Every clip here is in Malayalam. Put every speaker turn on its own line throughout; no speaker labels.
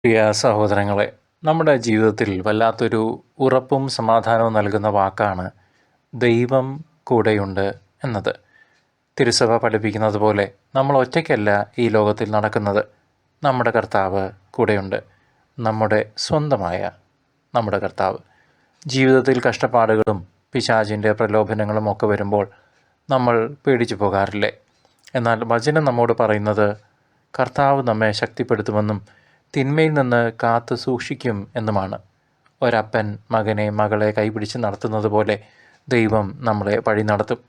പ്രിയ സഹോദരങ്ങളെ, നമ്മുടെ ജീവിതത്തിൽ വല്ലാത്തൊരു ഉറപ്പും സമാധാനവും നൽകുന്ന വാക്കാണ് ദൈവം കൂടെയുണ്ട് എന്നത്. തിരുസഭ പഠിപ്പിക്കുന്നത് പോലെ നമ്മൾ ഒറ്റയ്ക്കല്ല ഈ ലോകത്തിൽ നടക്കുന്നത്. നമ്മുടെ കർത്താവ് കൂടെയുണ്ട്. നമ്മുടെ സ്വന്തമായ നമ്മുടെ കർത്താവ്. ജീവിതത്തിൽ കഷ്ടപ്പാടുകളും പിശാചിൻ്റെ പ്രലോഭനങ്ങളും ഒക്കെ വരുമ്പോൾ നമ്മൾ പേടിച്ചു പോകാറില്ലേ? എന്നാൽ വചനം നമ്മോട് പറയുന്നത് കർത്താവ് നമ്മെ ശക്തിപ്പെടുത്തുമെന്നും തിന്മയിൽ നിന്ന് കാത്തു സൂക്ഷിക്കും എന്നുമാണ്. ഒരപ്പൻ മകനെ മകളെ കൈപിടിച്ച് നടത്തുന്നത് പോലെ ദൈവം നമ്മളെ വഴി നടത്തും.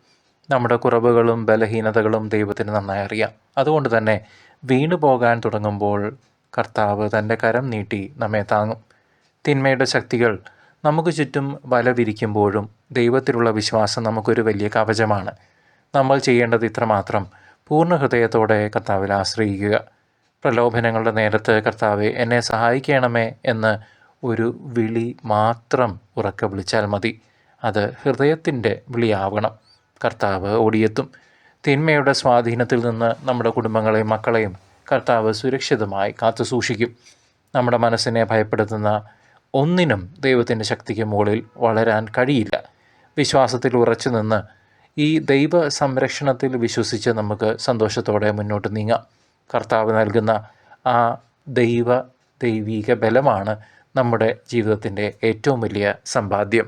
നമ്മുടെ കുറവുകളും ബലഹീനതകളും ദൈവത്തിന് നന്നായി അറിയാം. അതുകൊണ്ട് തന്നെ വീണു പോകാൻ തുടങ്ങുമ്പോൾ കർത്താവ് തൻ്റെ കരം നീട്ടി നമ്മെ താങ്ങും. തിന്മയുടെ ശക്തികൾ നമുക്ക് ചുറ്റും വല വിരിക്കുമ്പോഴും ദൈവത്തിലുള്ള വിശ്വാസം നമുക്കൊരു വലിയ കവചമാണ്. നമ്മൾ ചെയ്യേണ്ടത് ഇത്രമാത്രം: പൂർണ്ണ ഹൃദയത്തോടെ കർത്താവിൽ ആശ്രയിക്കുക. പ്രലോഭനങ്ങളുടെ നേരത്ത് കർത്താവെ എന്നെ സഹായിക്കണമേ എന്ന് ഒരു വിളി മാത്രം ഉറക്കെ വിളിച്ചാൽ മതി. അത് ഹൃദയത്തിൻ്റെ വിളിയാവണം. കർത്താവ് ഓടിയെത്തും. തിന്മയുടെ സ്വാധീനത്തിൽ നിന്ന് നമ്മുടെ കുടുംബങ്ങളെയും മക്കളെയും കർത്താവ് സുരക്ഷിതമായി കാത്തു സൂക്ഷിക്കും. നമ്മുടെ മനസ്സിനെ ഭയപ്പെടുത്തുന്ന ഒന്നിനും ദൈവത്തിൻ്റെ ശക്തിക്ക് മുകളിൽ വളരാൻ കഴിയില്ല. വിശ്വാസത്തിൽ ഉറച്ചു നിന്ന് ഈ ദൈവ സംരക്ഷണത്തിൽ വിശ്വസിച്ച് നമുക്ക് സന്തോഷത്തോടെ മുന്നോട്ട് നീങ്ങാം. കർത്താവ് നൽകുന്ന ആ ദൈവിക ബലമാണ് നമ്മുടെ ജീവിതത്തിൻ്റെ ഏറ്റവും വലിയ സമ്പാദ്യം.